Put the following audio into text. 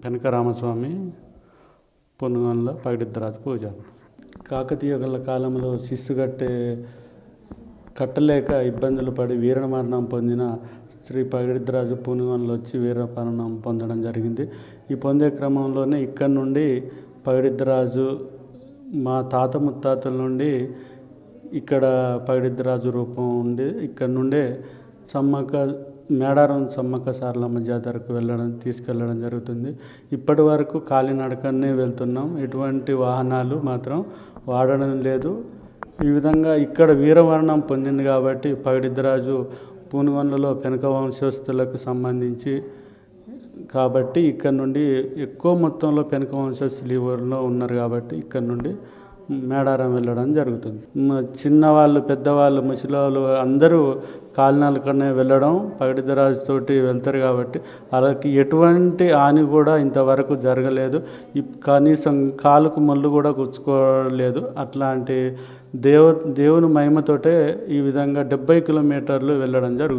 కనక రామస్వామి పొన్నుగండ్ల పైడిద్దరాజు పూజ. కాకతీయుల కాలంలో శిస్తు కట్టలేక ఇబ్బందులు పడి వీరమరణం పొందిన శ్రీ పైడిద్దరాజు పొన్నుగండ్ల వచ్చి వీరమరణం పొందడం జరిగింది. ఈ పొందే క్రమంలోనే ఇక్కడి నుండి పైడిద్దరాజు మా తాత ముత్తాతల నుండి ఇక్కడ పైడిద్దరాజు రూపం ఉండి ఇక్కడ నుండే మేడారం సమ్మక్క సారలమ్మ జాతరకు తీసుకెళ్ళడం జరుగుతుంది. ఇప్పటి వరకు కాలినడకనే వెళ్తున్నాం. ఎటువంటి వాహనాలు మాత్రం వాడడం లేదు. ఈ విధంగా ఇక్కడ వీరమరణం పొందింది కాబట్టి పైడిద్దరాజు పొన్నుగండ్లలో పెనక వంశస్థులకు సంబంధించి కాబట్టి ఇక్కడ నుండి ఎక్కువ మొత్తంలో పెనక వంశస్థులు ఈ ఊరిలో ఉన్నారు కాబట్టి ఇక్కడ నుండి మేడారం వెళ్ళడం జరుగుతుంది. చిన్నవాళ్ళు, పెద్దవాళ్ళు, ముసలివాళ్ళు అందరూ కాలినడకనే వెళ్ళడం పైడిద్దరాజుతోటి వెళ్తారు కాబట్టి వాళ్ళకి ఎటువంటి హాని కూడా ఇంతవరకు జరగలేదు. కనీసం కాలుకు ముళ్ళు కూడా గుచ్చుకోలేదు. అట్లాంటి దేవుని మహిమతోటే ఈ విధంగా 70 కిలోమీటర్లు వెళ్ళడం జరుగుతుంది.